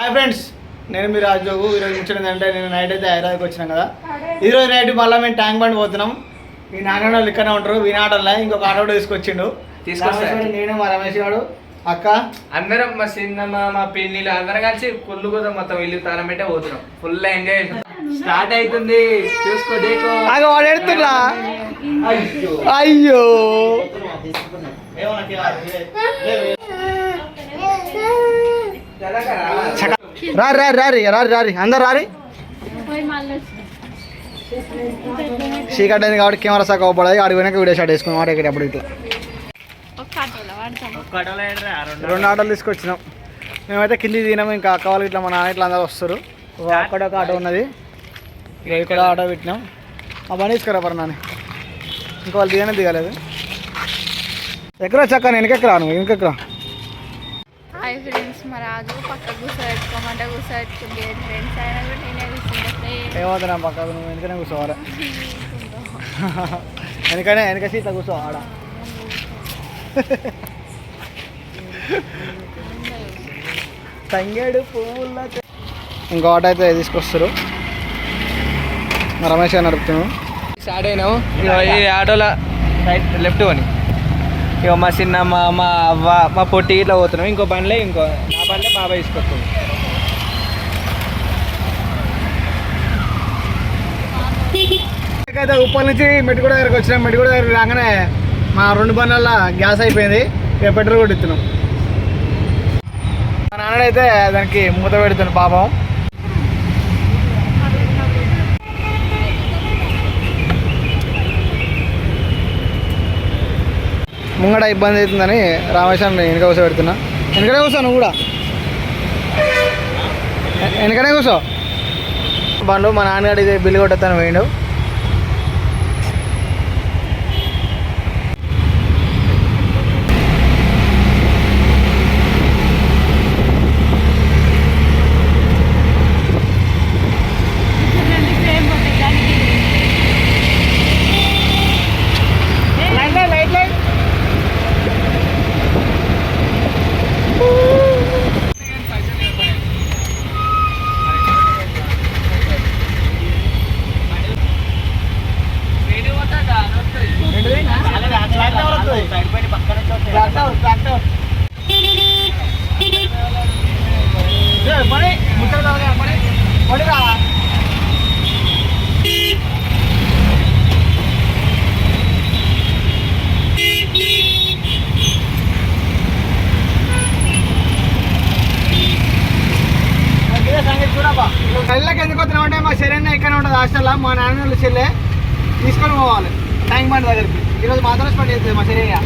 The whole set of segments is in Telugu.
హాయ్ ఫ్రెండ్స్, నేను మీ రాజోగు. ఈరోజు ముచ్చటంటే నేను నైట్ అయితే హైదరాబాద్కి వచ్చినాం కదా. ఈరోజు నైట్ మళ్ళీ మేము ట్యాంక్ బండ్ పోతున్నాం. ఈ నాన్న వాళ్ళు ఇక్కడనే ఉంటారు. వీనాటల్లో ఇంకొక ఆటో తీసుకొచ్చిండు. నేను మా రమేష్ గారు అక్క అందరం మా చిన్నమ్మ మా పిన్నిలు అందరం కలిసి ఫుల్ కూడా మొత్తం ఇల్లు తాళం పెట్టే పోతున్నాం. ఫుల్ ఎంజాయ్ స్టార్ట్ అవుతుంది. చూసుకో వాడు ఎడుతున్నా. అయ్యో రారి అందరు రారి. చీకట్ అయింది కాబట్టి కెమెరా సాక్ అవ్వబడాలి. ఆడికి పోయినాక వీడియో షాట్ వేసుకున్నాం. వాడు ఎక్కడప్పుడు ఇట్లా 2 ఆటోలు తీసుకొచ్చినాం. మేమైతే కింది తినాం. ఇంకా అక్క వాళ్ళు ఇట్లా మా నాన్న ఇట్లా అందరూ వస్తారు. అక్కడ ఒక ఆటో ఉన్నది, ఇక్కడ ఆటో పెట్టినాం. ఆ బండి తీసుకురా పర నాని. ఇంకా వాళ్ళు దిగలేదు. ఎక్కడా చక్క నేను వెనకెక్కరా, నువ్వు ఇంకెక్కరా. హాయ్ ఫ్రెండ్స్, మా రాజు పక్క కూర్చోబెట్టుకోమంటే కూర్చోబెట్టుకుంటే ఫ్రెండ్స్ అయినా కూడా నేనే కూర్చుంటే ఏమవుతున్నా పక్కకు, నువ్వు వెనకనే కూర్చోవాలి. వెనక సీత కూర్చో ఆడ. తంగేడు పువ్వుల ఇంకో ఆటో అయితే తీసుకొస్తారు. మా రమేష్ గారు నడుపుతున్నాం. స్టార్ట్ అయినాము. ఈ ఆటోలో రైట్ లెఫ్ట్ అని ఇక మా చిన్నమ్మ మా అవ్వ మా పొట్టి ఇట్లా పోతున్నాం. ఇంకో బండ్లే నా బండ్లే బాబాయ్ తీసుకొస్తాం. అయితే ఉప్పల్ నుంచి మెట్టుగూడ దగ్గరకు వచ్చినాం. మెట్టుగూడ దగ్గర రాగానే మా 2 బండ్ల గ్యాస్ అయిపోయింది. ఇక పెట్రోల్ కొట్టిస్తున్నాం. మా నాన్నడైతే దానికి మూత పెడుతున్నాం పాపం. ముంగడ ఇబ్బంది అవుతుందని రామేశ్వరం వెనక కూర్చో పెడుతున్నా. వెనకనే కూర్చో, నువ్వు కూడా వెనకనే కూర్చో. బండ్లు మా నాన్నగారు ఇది బిల్లు కొట్టేస్తాను పోయిండు. చెల్లెకి ఎందుకు వస్తున్నాం అంటే మా శరీరం ఇక్కడ ఉంటుంది హాస్టల్లో. మా నాన్న చెల్లె తీసుకొని పోవాలి ట్యాంక్ బండ్ దగ్గరికి. ఈరోజు మాత్రం స్పెండ్ చేస్తుంది మా శరీరం.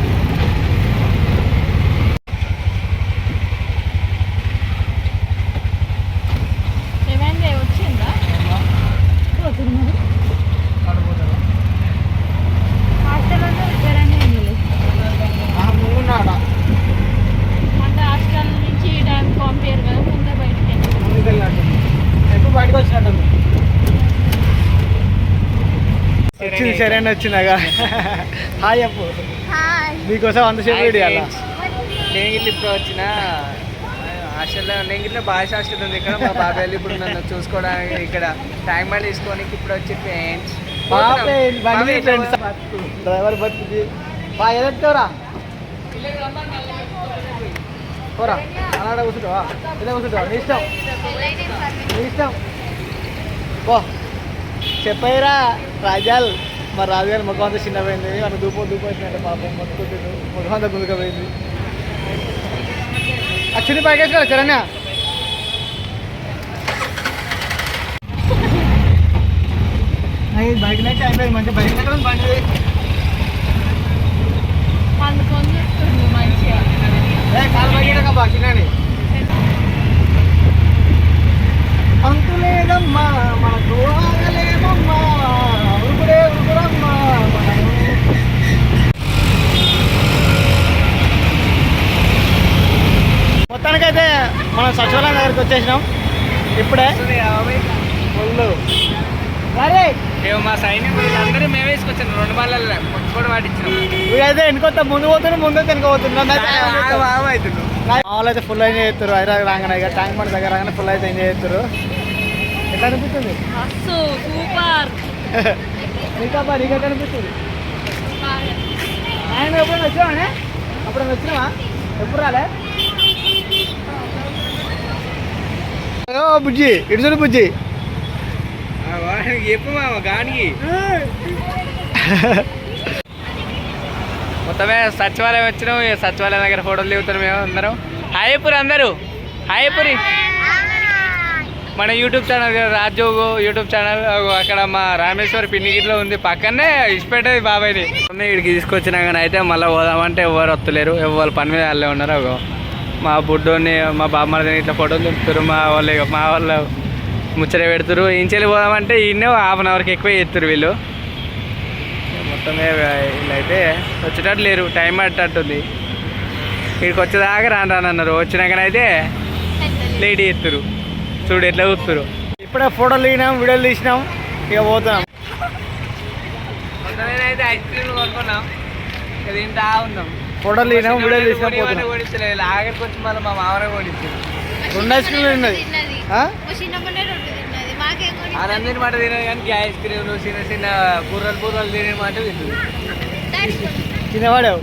వచ్చింది సరైన వచ్చిందాగా. హాయ్ అప్పు, మీకోసం అంతసేపు వీడియో. నేను గిట్ల ఇప్పుడు వచ్చిన హాస్టల్లో. నేను గిట్ల బాయ్స్ హాస్టల్ ఉంది ఇక్కడ. మా బాబాయ్ ఇప్పుడు నన్ను చూసుకోవడానికి ఇక్కడ ట్యాంక్ బండ్ తీసుకోవడానికి ఇప్పుడు వచ్చి డ్రైవర్ బతుకుది బాగా ఎదుగుతారా పోరా. అలా కూర్చుంటావా, ఇలా కూర్చుంటావా, నీ ఇష్టం నీ ఇష్టం. ఓ చెప్పయ్యరా రాజాల్. మరి రాజుగారి ముఖం అంతా చిన్నపోయింది. మన దూపం వచ్చినట్టు పాపం మొత్తుకుంటుంది. ముఖం అంతా గుందుకపోయింది. అచ్చుని పైకేసుకోరా చరణ్య. బైక్ నైట్ అయిపోయింది. మంచి బైక్ ఎక్కడ ఉంది బండి. కాలు బయట బా చిన్నది. అంతు లేదమ్మా మనకు ఆగలేమమ్మా, ఉరుకుడే ఉరుకురమ్మా. మొత్తానికైతే మనం సచివాలయం దగ్గరికి వచ్చేసినాం ఇప్పుడే. ఒళ్ళు మా సైన్యం అందరూ మేమే వేసుకొచ్చాను. 2 బాళ్ళల్లో కూడా వాటిచ్చాం. వీడైతే వెనుకొత్త ముందు పోతున్నాం, ముందు వెనుక పోతున్నాం. అవుతున్నాం. మామూలు అయితే ఫుల్ ఎంజాయ్ చేస్తారు. హైదరాబాద్ రాగానే ఇక ట్యాంక్ బండ్ దగ్గర రాగానే ఫుల్ అయితే ఎంజాయ్ చేస్తారు. ఎట్లా అనిపిస్తుంది సూపర్. నీకు ఎట్లా అనిపిస్తుంది? ఆయన ఎప్పుడైనా వచ్చావానే? అప్పుడు వచ్చినావా? ఎప్పుడు రాలే? బుజ్జి ఇటు చూడు బుజ్జి. చెప్పు మామ గానికి మొత్తమే సచివాలయం వచ్చినాం. సచివాలయం దగ్గర ఫోటోలు దిగుతారు మేము అందరం. హాయపురి అందరూ, హాయపురి మన యూట్యూబ్ ఛానల్ రాజోగు యూట్యూబ్ ఛానల్. అక్కడ మా రామేశ్వరి పిన్ని గిట్లో ఉంది, పక్కనే ఇష్టపెట్టేది బాబాయ్ది. ఇక్కడికి తీసుకొచ్చినా కానీ అయితే మళ్ళీ పోదామంటే ఎవరు వస్తలేరు, ఎవరు పని మీద వాళ్ళే ఉన్నారు. మా బుడ్డోని మా బామ్మని ఇట్లా ఫోటోలు దింపుతారు. మా వాళ్ళు ముచ్చట పెడతారు. ఇంచెల్లి పోదామంటే ఈయనే హాఫ్ అన్ అవర్కి ఎక్కువ చేస్తారు వీళ్ళు. మొత్తమే వీళ్ళైతే వచ్చేటట్టు లేరు, టైం పట్టేటట్టుంది. ఇక్కడికి వచ్చేదాకా రానన్నారు. వచ్చినాకనైతే లేట్ చేస్తారు. చూడు ఎట్లా చూస్తారు. ఇప్పుడే ఫోటోలు దిగినాం, వీడియోలు తీసినాం, ఇక పోతున్నాం. అయితే ఐస్ క్రీమ్ కొనుక్కున్నాం, ఇక తింటా ఉన్నాం. ఫోటోలు దిగినాం, వీడియోలు తీసినాం, పోతున్నాం. ఓడించలేదు ఆఖరికి వచ్చి మళ్ళీ మా మామనే ఓడించారు. 2 ఐస్ క్రీమ్లు ఉన్నది. అందరి మాట తినదు కానీ ఐస్ క్రీమ్లు చిన్న చిన్న బుర్రలు తినే మాట తింటుంది. తినేవాడావు.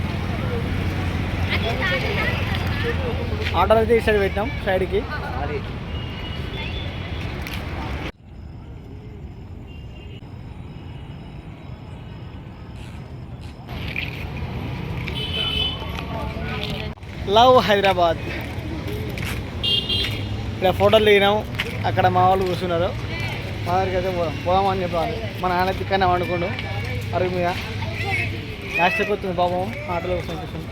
ఆర్డర్ అయితే ఈ సైడ్ పెట్టినాం, సైడ్కి. అది లవ్ హైదరాబాద్. ఇక్కడ ఫోటోలు దిగినాం, అక్కడ మా వాళ్ళు కూర్చున్నారు. మా దగ్గరికి అయితే పోదామని చెప్పాలి. మా నాన్న తిక్కనే వండుకోండు అరుగు మీద. లాస్ట్ వస్తుంది పాపం, ఆటోలో కూర్చొని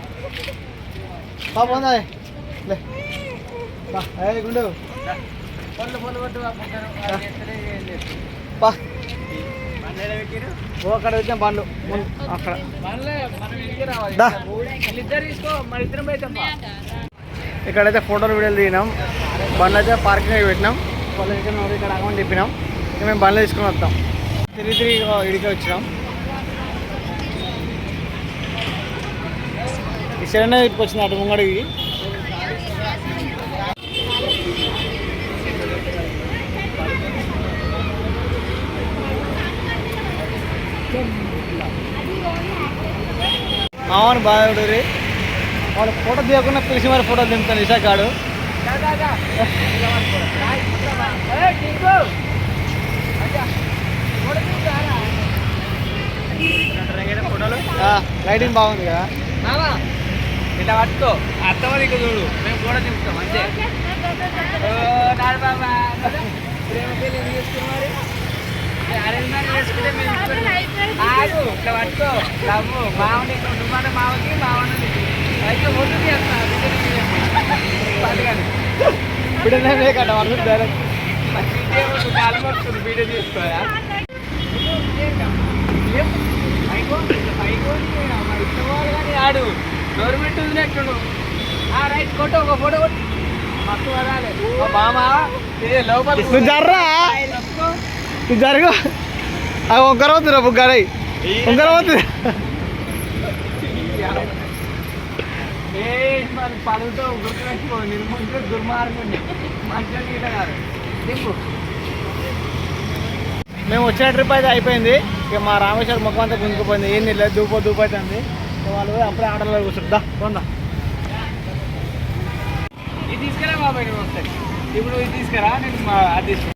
పాపం ఉందా లే గుండు అక్కడ పెట్టిన బండ్లు అక్కడ. ఇక్కడైతే ఫోటోలు వీడియోలు దిగినాం. బండ్లు అయితే పార్కింగ్ పెట్టినాం. వాళ్ళు ఇక్కడ అకౌంట్ తిప్పినాం. ఇక మేము బండ్లు తీసుకుని వస్తాం. తిరిగి ఇడికి వచ్చినాం. ఈ సైడ్ ఇటుకు వచ్చింది అటు ముంగడికి. అవును బాధ వాడు ఫోటో తీయకుండా పిలిచి మరి ఫోటో దింపుతాను ఇషా కాడు. లైటింగ్ బాగుంది కదా. ఇట్లా పట్టుకో, అర్థమది ఇక చూడు, మేము కూడా దింపుతాం అంతే. ప్రేమ పెళ్లి చేసుకున్నారు, అరేంజ్ మ్యారేజ్ చేసుకుంటే మేము ఇట్లా పట్టుకో. లవ్వు మామని నువ్వు మామకి మామని అయితే ముందు చేస్తాను వీడియో కట్ట కాలు వీడియో తీసుకోయా కానీ ఆడు గవర్నమెంట్ వదిలేట్టుడు. రైట్ కొట్టు, ఒక ఫోటో కొట్టు, మస్తు వదాలి బామా. లోపల నువ్వు జర్రా, నువ్వు జరుగు. అది ఒక్కర అవుతుంది రా బుగ్గారై, ఒక్కర అవుతుంది. పలుతో గుర్తుపెట్టుకో, నిర్మంత్రి దుర్మార్గుండి మంచిగా గీట కాదు దింపు. మేము వచ్చిన ట్రిప్ అయితే అయిపోయింది. ఇక మా రామేశ్వరం ముఖం అంతా గుంజుకుపోయింది. ఏం లేదు, దూపు అవుతుంది. వాళ్ళు అప్పుడే ఆటోలో కూర్చుంటా కొందా. ఇది తీసుకురా బాబాయ్, నువ్వు వస్తాయి ఇప్పుడు ఇది తీసుకురా, నేను అది తీసుకురా.